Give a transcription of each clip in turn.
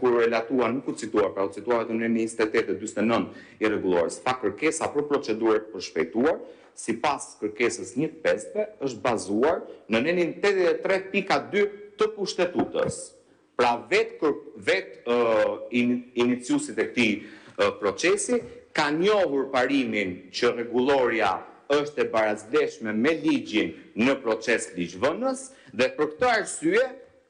kur relatua nuk u cituar, pra u cituar vetëm në 28-49 i rregulluar, pa kërkesa për procedurë të përshpejtuar, sipas kërkesës 1.5 është bazuar në nenin 83.2 të Kushtetutës. Pra vetë iniciuesit e këtij procesi ka njohur parimin që rregulloria është e barazleshme me ligjin në proces ligjvënës dhe për këtë arsye,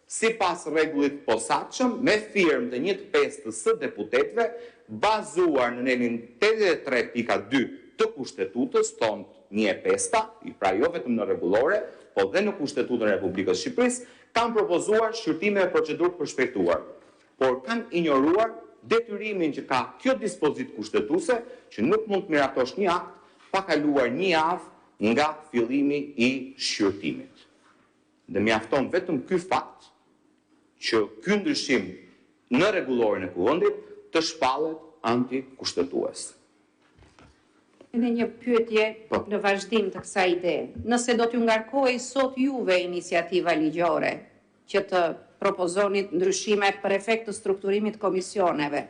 sipas rregullit posaçëm, me firmë të 1/5 së deputetëve, bazuar në nenin 83.2 të Kushtetutës, tonë 1/5, pra jo vetëm në rregullore, po dhe në Kushtetutën e Republikës së Shqipërisë, kanë propozuar shqyrtime dhe procedurë të përshpejtuar, por kanë injoruar detyrimin që ka kjo dispozitë kushtetuese që nuk mund të miratosh një akt pa kaluar një javë nga fillimi i shqyrtimit. Dhe mjafton vetëm ky fakt që ky ndryshim në rregulloren e kuvendit të shpallet antikushtetues. Edhe një pyetje në vazhdim të kësaj ide. Nëse do t'ju ngarkohej sot juve iniciativa ligjore që të propozonit ndryshime për efekt të strukturimit komisioneve,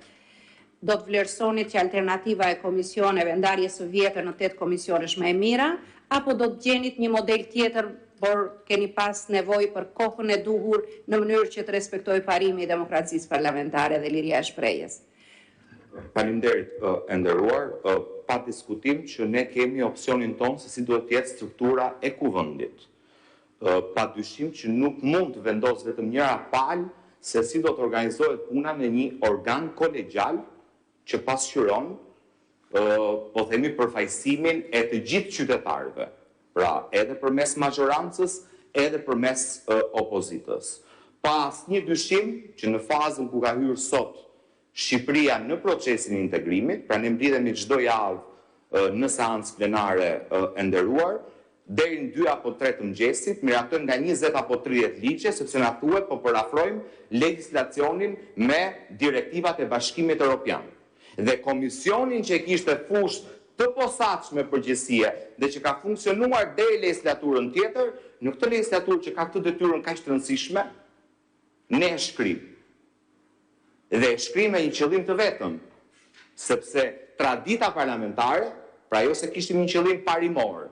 do të vlerësonit që alternativa e komisioneve ndarjes së vjetër në 8 komisione është më e mira, apo do të gjenit një model tjetër, por keni pas nevojë për kohën e duhur në mënyrë që të respektojë parimi i demokracisë parlamentare dhe liria e shprehjes? Faleminderit e nderuar, pa diskutim që ne kemi opsionin tonë se si duhet të jetë struktura e kuvendit. Pa dyshim që nuk mund të vendos vetëm njëra palë se si do të organizohet puna në një organ kolegjal që pasqyron, po themi, përfaqësimin e të gjithë qytetarëve, pra edhe përmes majorancës, edhe përmes opozitës. Pa asnjë dyshim që në fazën ku ka hyrë sot Shqipëria në procesin e integrimit, pra ne mblidhemi çdo javë në seancë plenare e nderuar, deri në 2 apo 3 të mëngjesit, miratojmë nga 20 apo 30 ligje, sepse na thuhet po parafrojmë legjislacionin me direktivat e Bashkimit Evropian. Dhe komisionin që kishte fushë të posaçme përgjegjësie dhe që ka funksionuar deri legislaturën tjetër, në këtë legislaturë që ka këtë detyrën kaq të rëndësishme, ne e shkrim. Dhe e shkrim me një qëllim të vetëm, sepse tradita parlamentare, pra jo se kishim një qëllim parimor,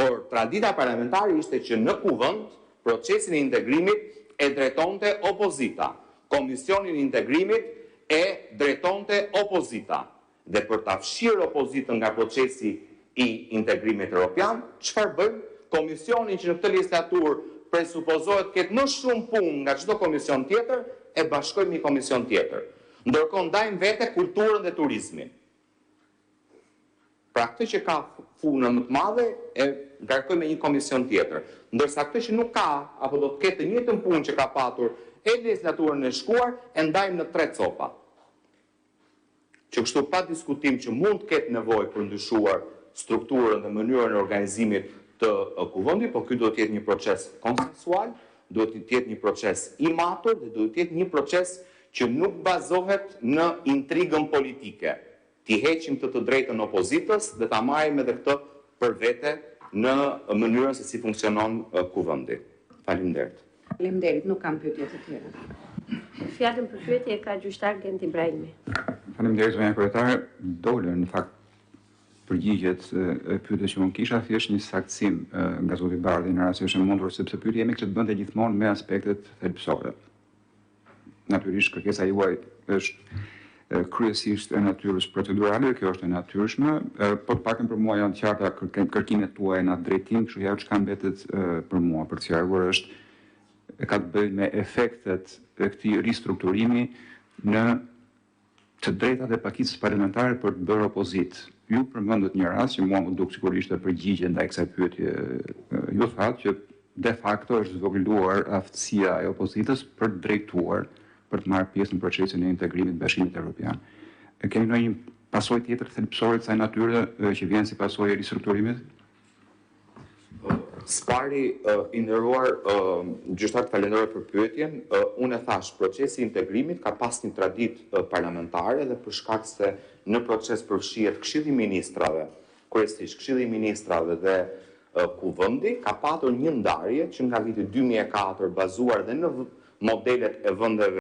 por tradita parlamentare ishte që në kuvend procesin e integrimit e drejtonte opozita, komisionin e integrimit e drejtonte opozita. Dhe për ta fshirë opozitën nga procesi i integrimit evropian, çfarë bëjmë? Komisionin që në këtë legislaturë presupozohet ketë më shumë punë nga çdo komision tjetër, e bashkojmë një komision tjetër. Ndërkohë ndajmë vete kulturën dhe turizmin. Pra këtë që ka punën më të madhe e ngarkojmë me një komision tjetër. Ndërsa këtë që nuk ka, apo do të ketë të njëjtën punë që ka patur e legislaturën e shkuar, e ndajmë në 3 copa. Që kështu pa diskutim që mund të ketë nevojë për ndryshuar strukturën dhe mënyrën e organizimit të kuvendit, por ky duhet të jetë një proces konsensual, duhet të jetë një proces i matur dhe duhet të jetë një proces që nuk bazohet në intrigën politike. Ti heqim të drejtën opozitës dhe ta marrim edhe këtë për vete në mënyrën se si funksionon kuvendi. Faleminderit. Faleminderit, nuk kam pyetje të tjera. Fjalën për pyetje ka gjyqtar Gent Ibrahimi. Faleminderit, zonja kryetare. Dolën në fakt përgjigjet e pyetjes që unë kisha, thjesht një saktësim nga zoti Bardhi në rast se është mundur, sepse pyetja ime kishte të bënte gjithmonë me aspektet thelbësore. Natyrisht kërkesa juaj është kryesisht e natyrës procedurale, kjo është e natyrshme, po të paktën për mua janë të qarta kërkimet tuaja në atë drejtim, kështu që çka mbetet për mua për të sqaruar është ka të bëjë me efektet e këtij ristrukturimi në të drejtat e pakicës parlamentare për të bërë opozitë. Ju përmendët një rast që mua më duk sigurisht e përgjigje ndaj kësaj pyetje. Ju thatë që de facto është zvogëluar aftësia e opozitës për të drejtuar, për të marrë pjesë në procesin e integrimit të Bashkimit Evropian. Keni ndonjë pasojë tjetër thelbësore të kësaj natyre që vjen si pasojë e ristrukturimit? Spari i nderuar gjyqtar, falenderoj për pyetjen. Unë e thash, procesi i integrimit ka pas një traditë parlamentare dhe për shkak se në proces përfshihet Këshilli i Ministrave, kryesisht Këshilli i Ministrave dhe kuvendi, ka patur një ndarje që nga viti 2004 bazuar dhe në modelet e vendeve